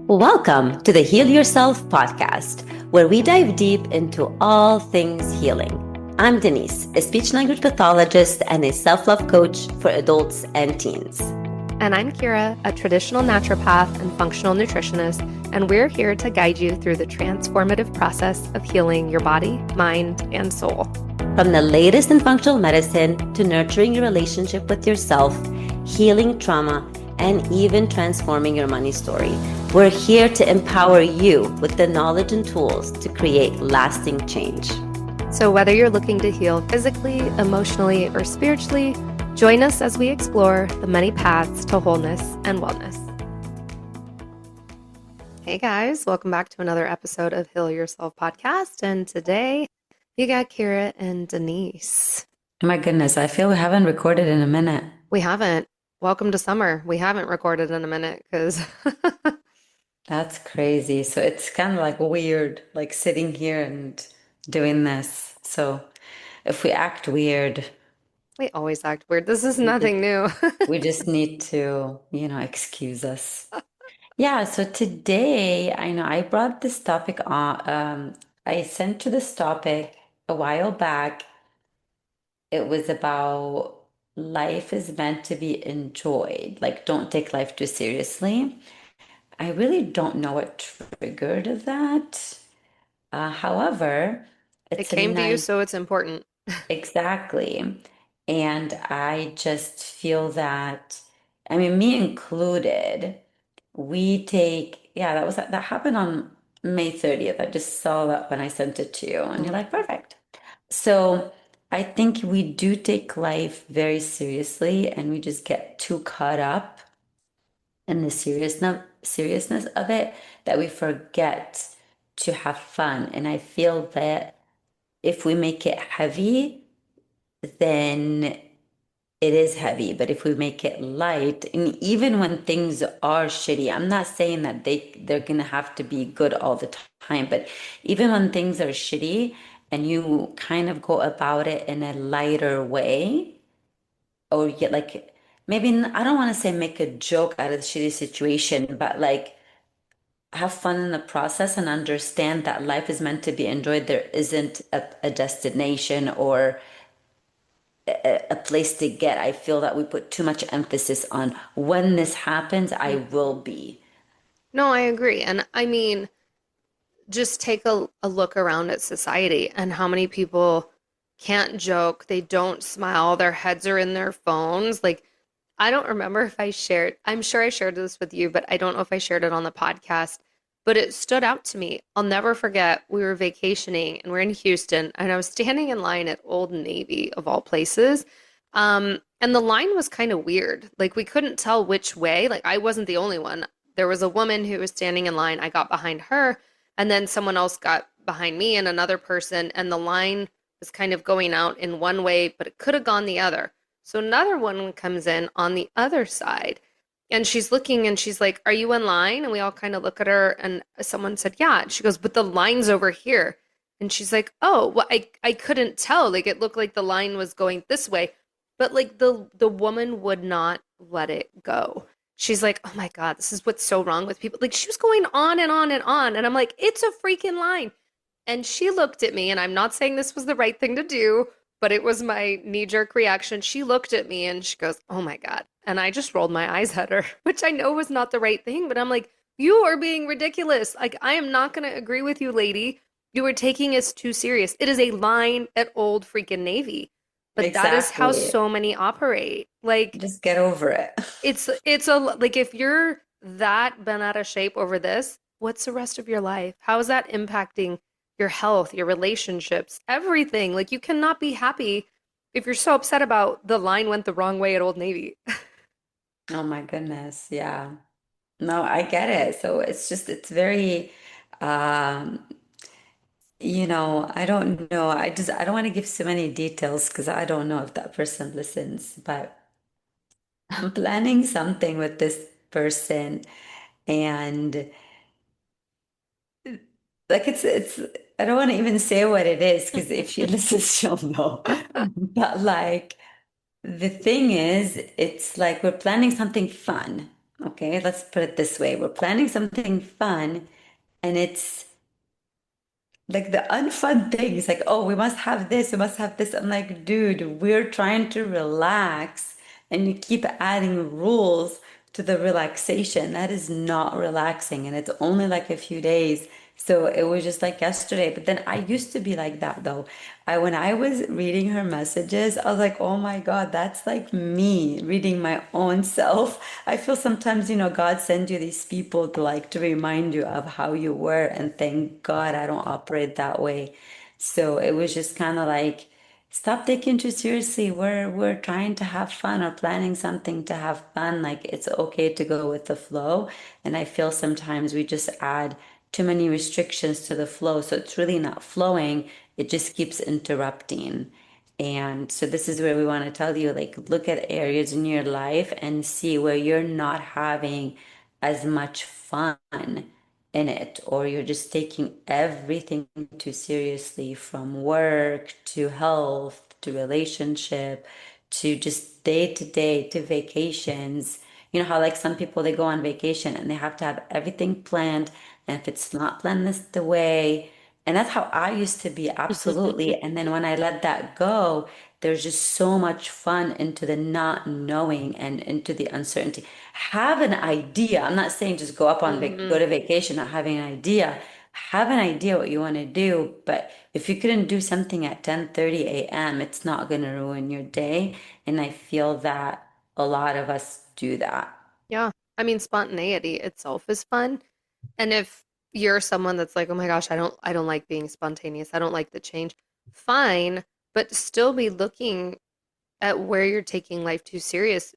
Welcome to the Heal Yourself podcast, where we dive deep into all things healing. I'm Denise, a speech language pathologist and a self love coach for adults and teens. And I'm Kira, a traditional naturopath and functional nutritionist, and we're here to guide you through the transformative process of healing your body, mind, and soul. From the latest in functional medicine to nurturing your relationship with yourself, healing trauma, and even transforming your money story, we're here to empower you with the knowledge and tools to create lasting change. So whether you're looking to heal physically, emotionally, or spiritually, join us as we explore the many paths to wholeness and wellness. Hey guys, welcome back to another episode of Heal Yourself podcast. And today you got Kira and Denise. Oh my goodness, I feel we haven't recorded in a minute. We haven't. Welcome to summer. We haven't recorded in a minute because That's crazy. So it's kind of like weird, like sitting here and doing this. So if we act weird, we always act weird. This is nothing new. we just need to, excuse us. Yeah, so today, I know I brought this topic on, I sent to this topic a while back. It was about life is meant to be enjoyed. Like, don't take life too seriously. I really don't know what triggered that. However, It it's a came to you, nice, so it's important. exactly. And I just feel that, I mean, me included, we take, yeah, that happened on May 30th. I just saw that when I sent it to you, and you're like, perfect. So I think we do take life very seriously, and we just get too caught up in the seriousness of it that we forget to have fun. And I feel that if we make it heavy, then it is heavy. But if we make it light, and even when things are shitty, I'm not saying that they're gonna have to be good all the time, but even when things are shitty and you kind of go about it in a lighter way, or you get like maybe I don't want to say make a joke out of the shitty situation, but like have fun in the process and understand that life is meant to be enjoyed. There isn't a destination or a place to get. I feel that we put too much emphasis on when this happens, I will be. No, I agree. And I mean, just take a look around at society and how many people can't joke, they don't smile, their heads are in their phones. Like, I don't remember if I shared, I'm sure I shared this with you, but I don't know if I shared it on the podcast. But it stood out to me. I'll never forget, we were vacationing and we're in Houston, and I was standing in line at Old Navy, of all places. And the line was kind of weird. Like, we couldn't tell which way. Like, I wasn't the only one. There was a woman who was standing in line. I got behind her, and then someone else got behind me and another person, and the line was kind of going out in one way, but it could have gone the other. So another one comes in on the other side, and she's looking and she's like, "Are you in line?" And we all kind of look at her, and someone said, "Yeah." And she goes, "But the line's over here." And she's like, "Oh, well, I couldn't tell. Like, it looked like the line was going this way." But like the woman would not let it go. She's like, "Oh my God, this is what's so wrong with people." Like, she was going on and on and on. And I'm like, "It's a freaking line." And she looked at me, and I'm not saying this was the right thing to do, but it was my knee-jerk reaction. She looked at me and she goes, "Oh my God." And I just rolled my eyes at her, which I know was not the right thing, but I'm like, "You are being ridiculous. Like, I am not going to agree with you, lady. You are taking this too serious. It is a line at Old freaking Navy." But that is how Exactly. so many operate. Like, Just get over it. it's a like, if you're that bent out of shape over this, what's the rest of your life? How is that impacting your health, your relationships, everything? Like, you cannot be happy if you're so upset about the line went the wrong way at Old Navy. Oh my goodness. Yeah. No, I get it. So it's just, it's very, um, I don't know. I don't want to give so many details because I don't know if that person listens, but I'm planning something with this person, and like it's I don't want to even say what it is because if she listens, she'll know. But like the thing is, it's like we're planning something fun. Okay, let's put it this way. We're planning something fun, and it's like the unfun things, like, oh, we must have this, we must have this. I'm like, dude, we're trying to relax, and you keep adding rules to the relaxation. That is not relaxing, and it's only like a few days. So it was just like yesterday. But then I used to be like that though. When I was reading her messages, I was like, oh my God, that's like me reading my own self. I feel sometimes, God sends you these people to remind you of how you were, and thank God I don't operate that way. So it was just kind of like, stop taking too seriously. We're trying to have fun or planning something to have fun. Like it's okay to go with the flow. And I feel sometimes we just add too many restrictions to the flow. So it's really not flowing. It just keeps interrupting. And so this is where we want to tell you, like, look at areas in your life and see where you're not having as much fun in it, or you're just taking everything too seriously, from work to health to relationship to just day to day to vacations. You know how like some people they go on vacation and they have to have everything planned, and if it's not planned this the way, and that's how I used to be, absolutely. And then when I let that go, there's just so much fun into the not knowing and into the uncertainty. Have an idea. I'm not saying just go up on Hmm. go to vacation not having an idea. Have an idea what you want to do, but if you couldn't do something at 10:30 a.m., it's not going to ruin your day. And I feel that a lot of us do that. Yeah. I mean, spontaneity itself is fun. And if you're someone that's like, "Oh my gosh, I don't like being spontaneous. I don't like the change." Fine, but still be looking at where you're taking life too serious.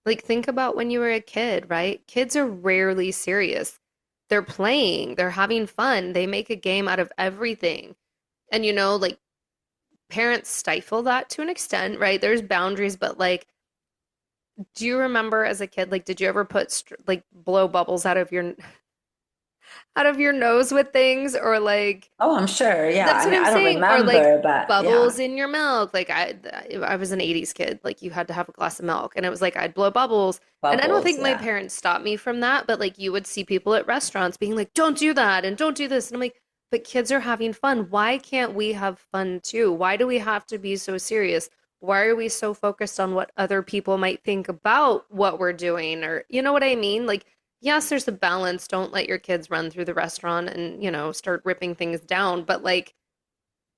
Like think about when you were a kid, right? Kids are rarely serious. They're playing, they're having fun. They make a game out of everything. And like parents stifle that to an extent, right? There's boundaries, but like do you remember as a kid, like did you ever put like blow bubbles out of your nose with things, or like Oh, I'm sure. Yeah. that's I what mean, I'm I don't saying, or like remember, but yeah, bubbles in your milk. Like I was an 80s kid, like you had to have a glass of milk and it was like I'd blow bubbles. And I don't bubbles. think my Yeah. parents stopped me from that, but like you would see people at restaurants being like, "Don't do that and don't do this." And I'm like, "But kids are having fun. Why can't we have fun too? Why do we have to be so serious? Why are we so focused on what other people might think about what we're doing?" Or you know what I mean? Like yes, there's a balance. Don't let your kids run through the restaurant and, start ripping things down, but like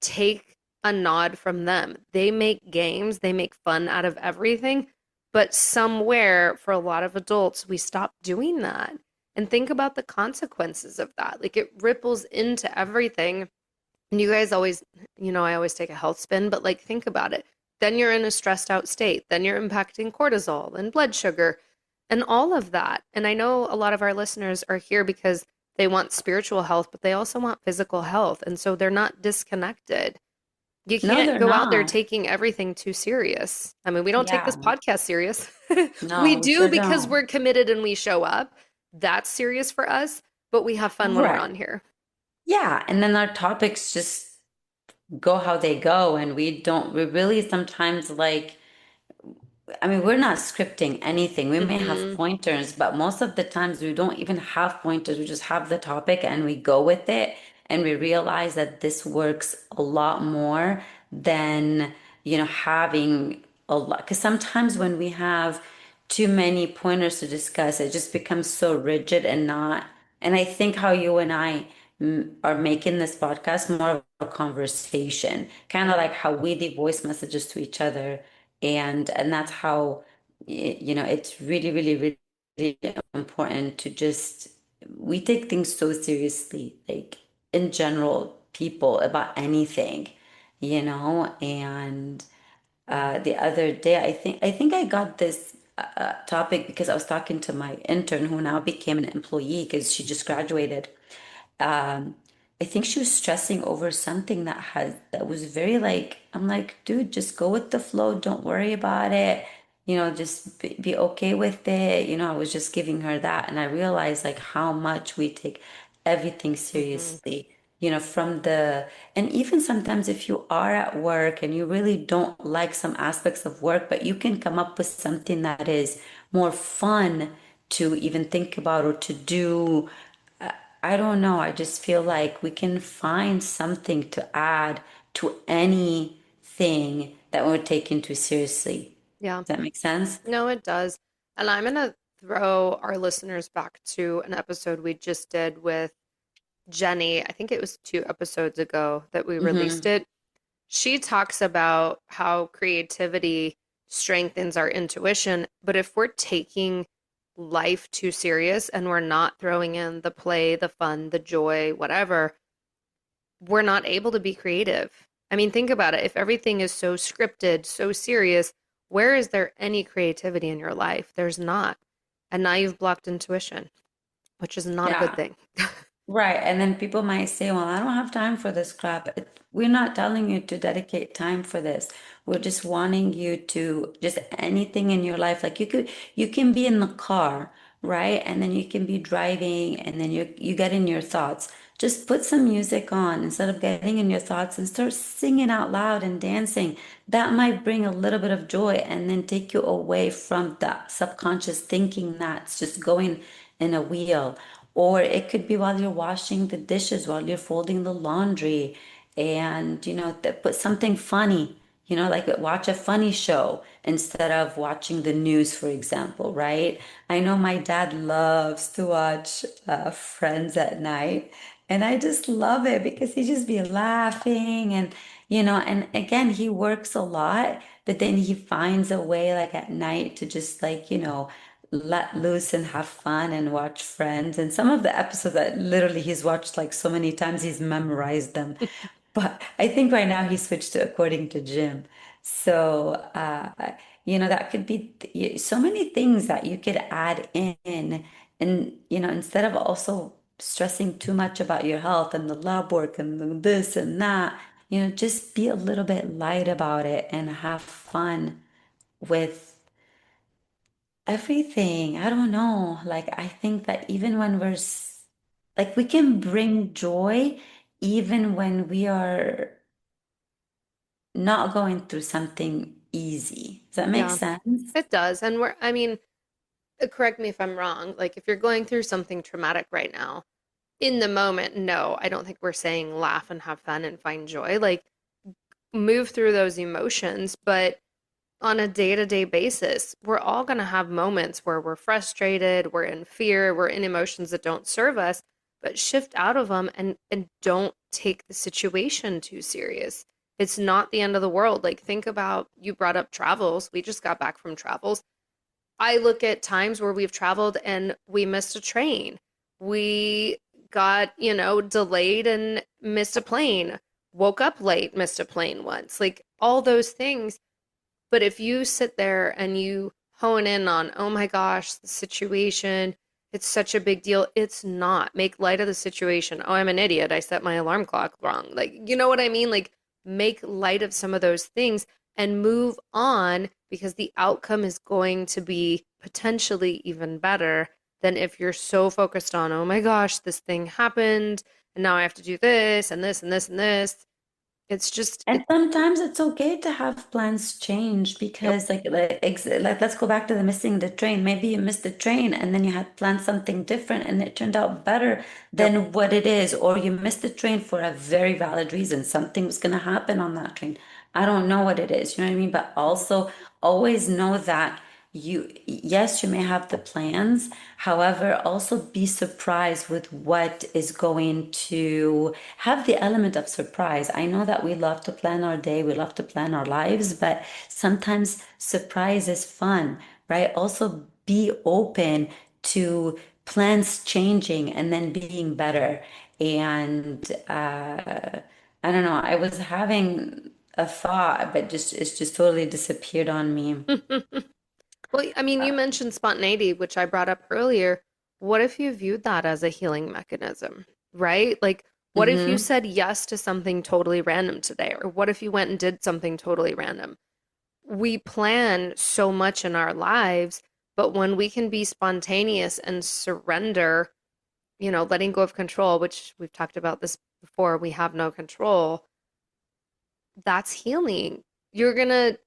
take a nod from them. They make games, they make fun out of everything, but somewhere for a lot of adults, we stop doing that. And think about the consequences of that. Like it ripples into everything. And you guys always, I always take a health spin, but like think about it. Then you're in a stressed out state. Then you're impacting cortisol and blood sugar and all of that. And I know a lot of our listeners are here because they want spiritual health, but they also want physical health. And so they're not disconnected. You No, can't they're go out there not. taking everything too serious. I mean, we don't take this Yeah. podcast serious. We No, we do sure because don't. we're committed and we show up. That's serious for us, but we have fun when we're Right. on here. Yeah. And then our topics just go how they go. And we really sometimes like, I mean, we're not scripting anything. We may have Hmm. pointers, but most of the times we don't even have pointers. We just have the topic and we go with it. And we realize that this works a lot more than, having a lot. Because sometimes when we have too many pointers to discuss, it just becomes so rigid and not. And I think how you and I are making this podcast more of a conversation, kind of Yeah. like how we leave voice messages to each other, and that's how it's really really really important to just, we take things so seriously, like in general, people, about anything, and the other day I think I got this topic because I was talking to my intern who now became an employee because she just graduated. um, I think she was stressing over something that was very like, I'm like, dude, just go with the flow. Don't worry about it. Just be okay with it. I was just giving her that. And I realized like how much we take everything Hmm. seriously, and even sometimes if you are at work and you really don't like some aspects of work, but you can come up with something that is more fun to even think about or to do. I I don't know. I just feel like we can find something to add to anything that we're taking too seriously. Yeah. Does that make sense? No, it does. And I'm going to throw our listeners back to an episode we just did with Jenny. I think it was 2 episodes ago that we released Mm-hmm. it. She talks about how creativity strengthens our intuition, but if we're taking life too serious and we're not throwing in the play, the fun, the joy, whatever, we're not able to be creative. I mean, think about it. If everything is so scripted, so serious, where is there any creativity in your life? There's not. And now you've blocked intuition, which is not a good Yeah. thing. Right. And then people might say, well, I don't have time for this crap. We're not telling you to dedicate time for this. We're just wanting you to just anything in your life. Like you can be in the car, right? And then you can be driving and then you get in your thoughts. Just put some music on instead of getting in your thoughts and start singing out loud and dancing. That might bring a little bit of joy and then take you away from the subconscious thinking that's just going in a wheel. Or it could be while you're washing the dishes, while you're folding the laundry, and put something funny, like watch a funny show instead of watching the news, for example, right? I know my dad loves to watch Friends at night, and I just love it because he just be laughing and again, he works a lot, but then he finds a way like at night to just like, let loose and have fun and watch Friends. And some of the episodes that literally he's watched like so many times, he's memorized them. But I think right now he switched to according to Jim. So, that could be so many things that you could add in. And, instead of also stressing too much about your health and the lab work and this and that, just be a little bit light about it and have fun with everything. I don't know. Like, I think that even when like, we can bring joy even when we are not going through something easy. Does that make Yeah, sense? it does. And I mean, correct me if I'm wrong. Like, if you're going through something traumatic right now, in the moment, no, I don't think we're saying laugh and have fun and find joy. Like, move through those emotions, but on a day-to-day basis, we're all going to have moments where we're frustrated, we're in fear, we're in emotions that don't serve us, but shift out of them and don't take the situation too serious. It's not the end of the world. Like, think about, you brought up travels. We just got back from travels. I look at times where we've traveled and we missed a train. We got, delayed and missed a plane. Woke up late, missed a plane once. Like, all those things, but if you sit there and you hone in on, oh my gosh, the situation, it's such a big deal. It's not. Make light of the situation. Oh, I'm an idiot. I set my alarm clock wrong. Like, you know what I mean? Like, make light of some of those things and move on because the outcome is going to be potentially even better than if you're so focused on, oh my gosh, this thing happened and now I have to do this and this and this and this. It's just, And sometimes it's okay to have plans change yep, because like let's go back to the missing the train. Maybe you missed the train and then you had planned something different and it turned out better yep. than what it is. Or you missed the train for a very valid reason. Something was going to happen on that train. I don't know what it is, you know what I mean? But Mhm. also always know that yes, you may have the plans. However, also be surprised with what is going to have the element of surprise. I know that we love to plan our day, we love to plan our lives, but sometimes surprise is fun, right? Also be open to plans changing and then being better. And I don't know, I was having a thought, but just it's just totally disappeared on me. Well, I mean, you mentioned spontaneity, which I brought up earlier. What if you viewed that as a healing mechanism, right? Like, what if you Mm-hmm. said yes to something totally random today? Or what if you went and did something totally random? We plan so much in our lives, but when we can be spontaneous and surrender, letting go of control, which we've talked about this before, we have no control, that's healing. You're going to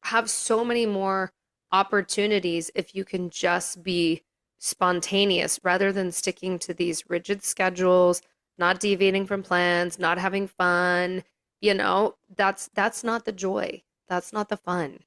have so many more opportunities if you can just be spontaneous rather than sticking to these rigid schedules, not deviating from plans, not having fun. That's not the joy. That's not the fun.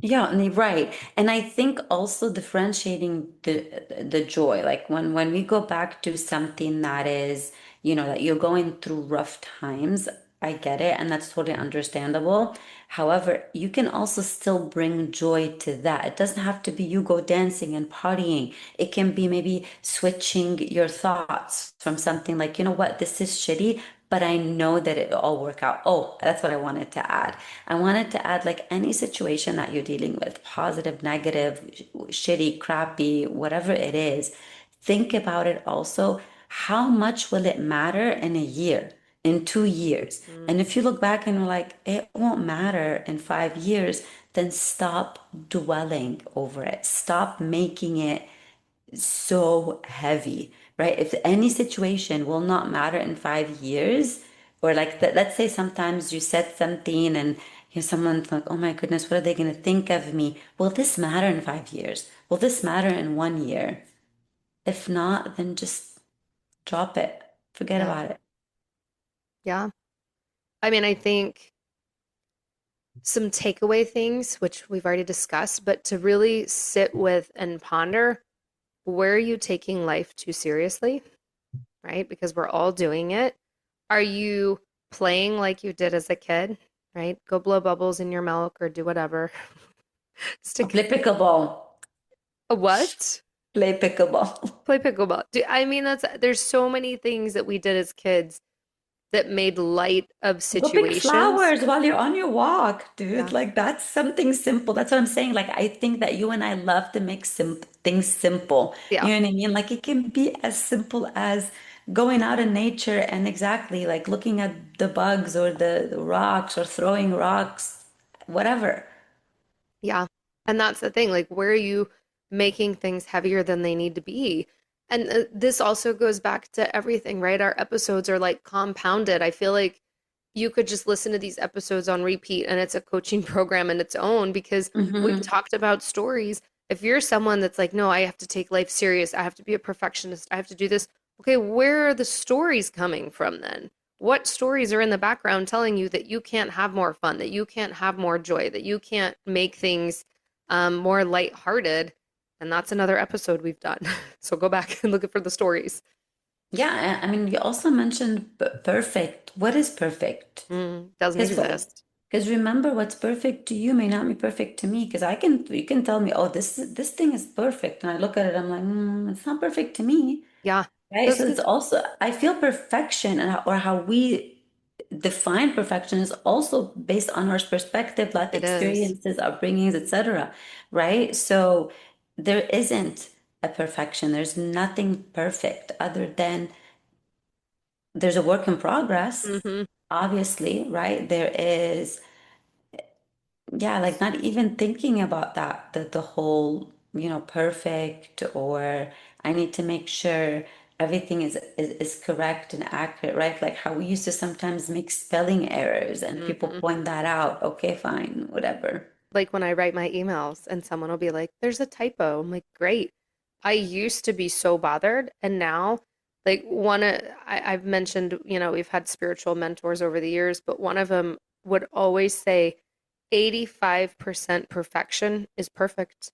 Yeah, and right. And I think also differentiating the joy, like when we go back to something that is, that you're going through rough times, I get it, and that's totally understandable. However, you can also still bring joy to that. It doesn't have to be you go dancing and partying. It can be maybe switching your thoughts from something like, you know what, this is shitty, but I know that it'll all work out. Oh, that's what I wanted to add. I wanted to add like any situation that you're dealing with, positive, negative, shitty, crappy, whatever it is, think about it also. How much will it matter in a year, in 2 years? Mm, And if you look back and you're like, it won't matter in 5 years, then stop dwelling over it. Stop making it so heavy, right? If any situation will not matter in 5 years, or like that, let's say sometimes you said something and someone's like, oh my goodness, what are they going to think of me? Will this matter in 5 years? Will this matter in 1 year? If not, then just drop it. Forget yeah. about it. Yeah. I mean, I think some takeaway things, which we've already discussed, but to really sit with and ponder, where are you taking life too seriously? Right? Because we're all doing it. Are you playing like you did as a kid? Right? Go blow bubbles in your milk or do whatever. Stick Play pickleball. a what? Play pickleball. Play pickleball. I mean, there's so many things that we did as kids that made light of Go pick situations. flowers while you're on your walk, dude. Yeah. Like that's something simple. That's what I'm saying. Like I think that you and I love to make things simple. Yeah. You know what I mean? Like it can be as simple as going out in nature and exactly like looking at the bugs or the rocks or throwing rocks, whatever. Yeah. And that's the thing. Like, where are you making things heavier than they need to be? And this also goes back to everything, right? Our episodes are like compounded. I feel like you could just listen to these episodes on repeat and it's a coaching program in its own because we've Hmm. talked about stories. If you're someone that's like, no, I have to take life serious, I have to be a perfectionist, I have to do this. Okay, where are the stories coming from then? What stories are in the background telling you that you can't have more fun, that you can't have more joy, that you can't make things more lighthearted? And that's another episode we've done. So go back and look for the stories. Yeah, I mean, you also mentioned perfect. What is perfect? Doesn't Because exist. because remember, what's perfect to you may not be perfect to me. Because you can tell me, oh, this thing is perfect, and I look at it, I'm like, it's not perfect to me, Yeah. right? That's So it's because also I feel perfection or how we define perfection is also based on our perspective, life it is. experiences, upbringings, etc., right? So there isn't a perfection. There's nothing perfect other than there's a work in progress, Hmm. obviously, right? There is, yeah, like not even thinking about that, the whole, perfect or I need to make sure everything is correct and accurate, right? Like how we used to sometimes make spelling errors and people Hmm. point that out. Okay, fine, whatever. Like when I write my emails and someone will be like, there's a typo. I'm like, great. I used to be so bothered. And now, like, I've mentioned, we've had spiritual mentors over the years, but one of them would always say 85% perfection is perfect.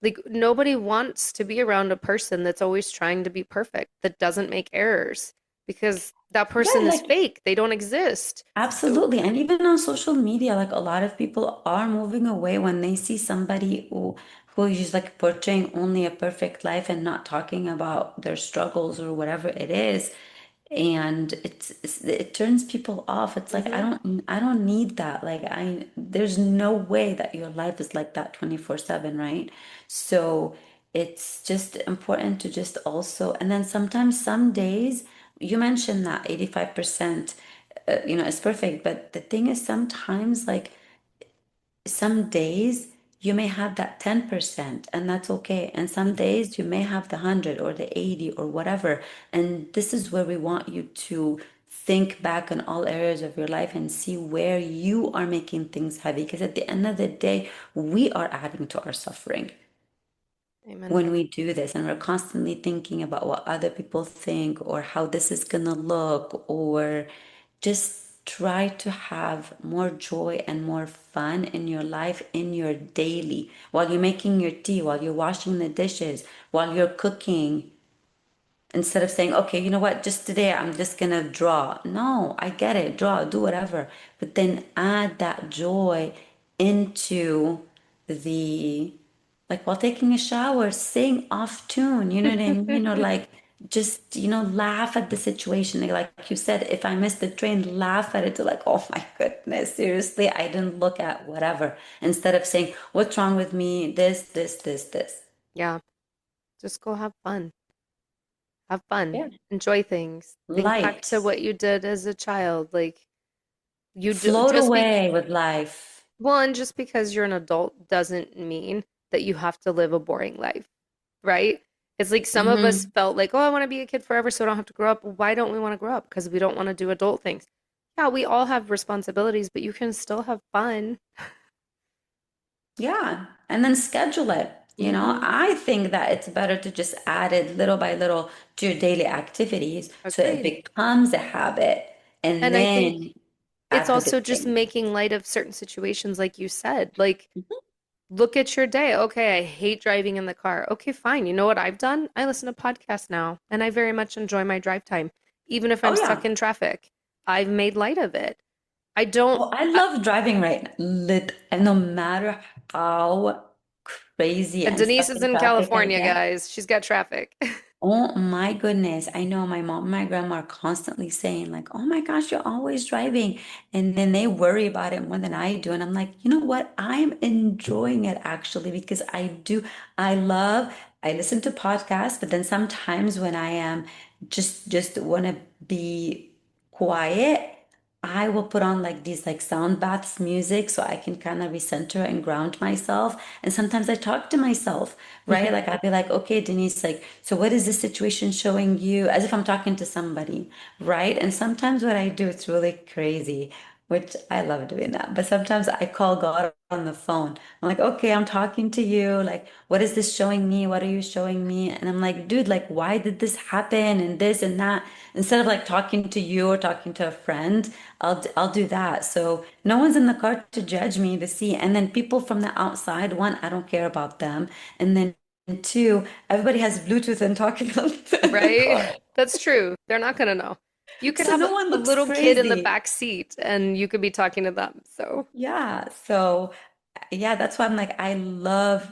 Like, nobody wants to be around a person that's always trying to be perfect, that doesn't make errors, because that Yeah, person is like fake. They don't exist. So, absolutely. And even on social media, like a lot of people are moving away when they see somebody who is like portraying only a perfect life and not talking about their struggles or whatever it is. And it turns people off. It's like mhm. I don't need that. Like there's no way that your life is like that 24/7, right? So it's just important to just also, and then sometimes some days you mentioned that 85% is perfect. But the thing is, sometimes, like, some days you may have that 10%, and that's okay. And some days you may have the 100 or the 80 or whatever. And this is where we want you to think back on all areas of your life and see where you are making things heavy. Because at the end of the day, we are adding to our suffering. Amen. when we do this and we're constantly thinking about what other people think or how this is gonna look, or just try to have more joy and more fun in your life, in your daily, while you're making your tea, while you're washing the dishes, while you're cooking. Instead of saying, okay, you know what, just today I'm just gonna draw. No, I get it, draw, do whatever. But then add that joy into the, like while taking a shower, sing off tune, you know what I mean? Or like just, laugh at the situation. Like you said, if I missed the train, laugh at it to like, oh my goodness, seriously, I didn't look at whatever. Instead of saying, what's wrong with me? This. Yeah, just go have fun. Have fun. Yeah. Enjoy things. Think back to Light. what you did as a child. Like you do Float just be away with life. well, and just because you're an adult doesn't mean that you have to live a boring life, right? It's like some of us Hmm. felt like, oh, I want to be a kid forever so I don't have to grow up. Why don't we want to grow up? Because we don't want to do adult things. Yeah, we all have responsibilities, but you can still have fun. Yeah. And then schedule it. Hmm. I think that it's better to just add it little by little to your daily activities so it Agreed. becomes a habit and And I think then it's add the also big just things. making light of certain situations, like you said. Like, Mhm. look at your day. Okay, I hate driving in the car. Okay, fine. You know what I've done? I listen to podcasts now, and I very much enjoy my drive time, even if I'm Oh, stuck yeah. in traffic. I've made light of it. I don't, Oh, I I, love driving right now. And no matter how crazy and and Denise stuck is in in traffic I California, get. guys. She's got traffic. Oh my goodness. I know my mom and my grandma are constantly saying, like, oh my gosh, you're always driving. And then they worry about it more than I do. And I'm like, you know what? I'm enjoying it actually because I love, I listen to podcasts, but then sometimes when I am just want to be quiet, I will put on like these like sound baths music so I can kind of recenter and ground myself. And sometimes I talk to myself, right? Like I'd be like, okay, Denise, like, so what is this situation showing you? As if I'm talking to somebody, right? And sometimes what I do, it's really crazy, which I love doing that. But sometimes I call God on the phone. I'm like, okay, I'm talking to you. Like, what is this showing me? What are you showing me? And I'm like, dude, like, why did this happen? And this and that. Instead of like talking to you or talking to a friend, I'll do that. So no one's in the car to judge me to see. And then people from the outside, one, I don't care about them. And then two, everybody has Bluetooth and talking on the Right? car. That's true. They're not going to know. You could So have no one a looks little kid in the crazy. back seat and you could be talking to them. So, Yeah. So yeah, that's why I'm like, I love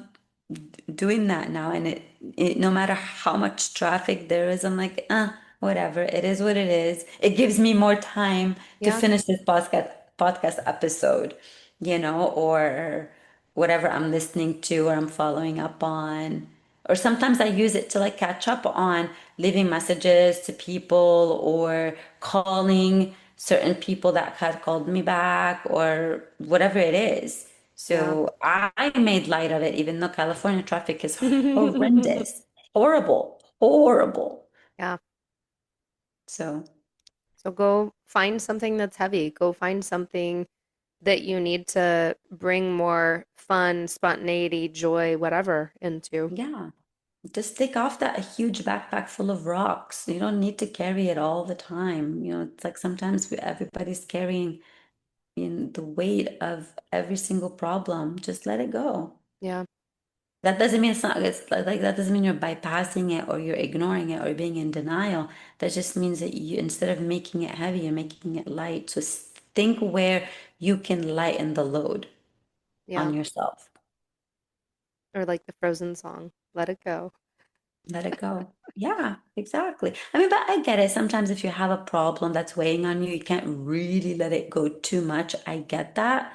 doing that now. And no matter how much traffic there is, I'm like, whatever. It is what it is. It gives me more time to yeah. finish this podcast episode, or whatever I'm listening to or I'm following up on. Or sometimes I use it to like catch up on leaving messages to people or calling certain people that had called me back or whatever it is. Yeah. So I made light of it, even though California traffic is horrendous, horrible, horrible. Yeah. So So go find something that's heavy. Go find something that you need to bring more fun, spontaneity, joy, whatever into. yeah, just take off that huge backpack full of rocks. You don't need to carry it all the time. It's like sometimes everybody's carrying the weight of every single problem. Just let it go. Yeah. That doesn't mean it's like that doesn't mean you're bypassing it or you're ignoring it or being in denial. That just means that you, instead of making it heavy, you're making it light. So think where you can lighten the load Yeah. on yourself. Or like the Frozen song, Let It Go. Let it go. Yeah, exactly. I mean, but I get it. Sometimes if you have a problem that's weighing on you, you can't really let it go too much. I get that.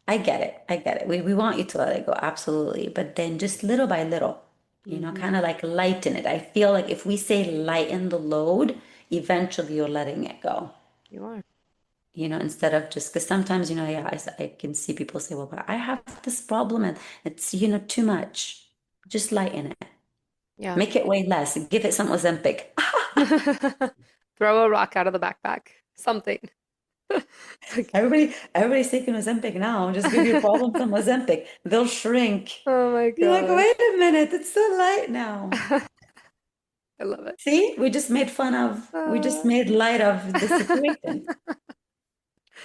I get it. I get it. We want you to let it go, absolutely. But then just little by little, Hmm. kind of like lighten it. I feel like if we say lighten the load, eventually you're letting it go. You are. Instead of just because sometimes, yeah, I can see people say, well, but I have this problem and it's, too much. Just lighten it. Yeah. Make it weigh less. Give it some Ozempic. Throw a rock out of the backpack. Something. Okay. Everybody's taking Ozempic now. Just give your problems some Ozempic. They'll shrink. Oh my You're like, gosh. wait a minute, it's so light now. I love it. See, we just Uh, made light of the situation.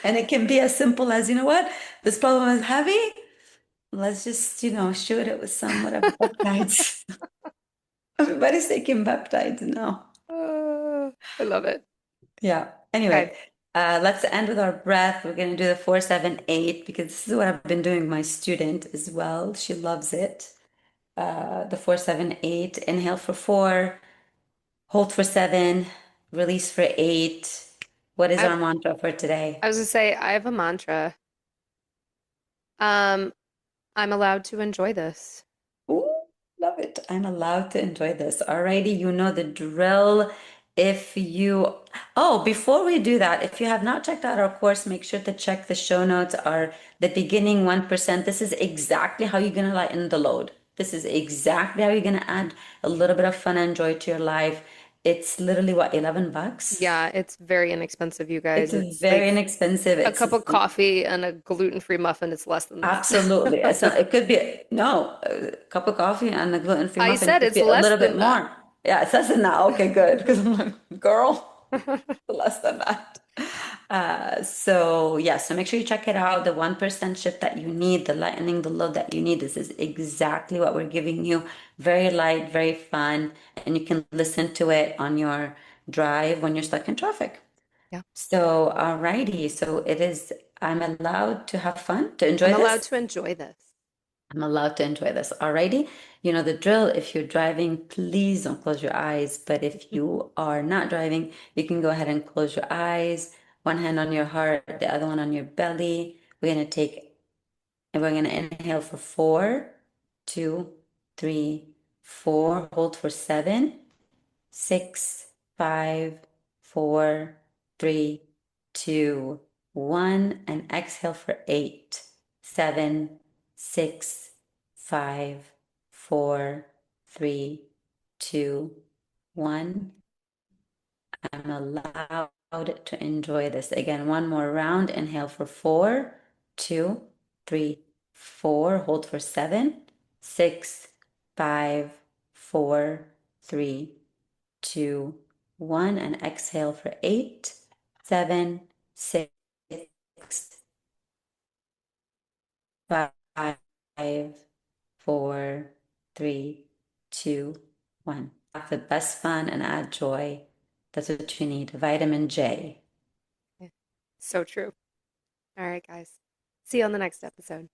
And it can be as simple as, you know what, this problem is heavy. Let's just, shoot it with some whatever peptides. Everybody's taking peptides now. I love it. Yeah. Okay. Anyway, let's end with our breath. We're going to do the 4-7-8 because this is what I've been doing with my student as well. She loves it. The 4-7-8. Inhale for 4, hold for 7, release for 8. What is I our mantra for today? I was gonna say I have a mantra. Um, I'm allowed to enjoy this. Ooh, love it. I'm allowed to enjoy this. Alrighty, you know the drill. If you, oh, before we do that, if you have not checked out our course, make sure to check the show notes or the beginning 1%. This is exactly how you're going to lighten the load. This is exactly how you're going to add a little bit of fun and joy to your life. It's literally what, 11 bucks? Yeah, it's very inexpensive, you guys. It's It's very like inexpensive. a It's cup of coffee and a gluten-free muffin. It's less than that. absolutely. So it could be no, a cup of coffee and a gluten-free I muffin said could it's be a less little bit than that. more. Yeah, it says it now. Okay, good. Because I'm like, girl, less than that. So yeah, so make sure you check it out. The 1% shift that you need, the lightening the load that you need. This is exactly what we're giving you. Very light, very fun, and you can listen to it on your drive when you're stuck in traffic. Yeah, So, alrighty. So it is, I'm allowed to have fun, to I'm enjoy allowed this. to enjoy this. I'm allowed to enjoy this. Alrighty. You know the drill. If you're driving, please don't close your eyes. But if you are not driving, you can go ahead and close your eyes. One hand on your heart, the other one on your belly. And we're gonna inhale for 4, 2, 3, 4. Hold for 7, 6, 5, 4, 3, 2, 1, and exhale for 8, 7, 6, 5, 4, 3, 2, 1. I'm allowed to enjoy this. Again, one more round. Inhale for 4, 2, 3, 4. Hold for 7, 6, 5, 4, 3, 2, 1, and exhale for 8, 7, 6, 5, 4, 3, 2, 1. Have the best fun and add joy. That's what you need. Vitamin J. Yeah. So true. All right, guys. See you on the next episode.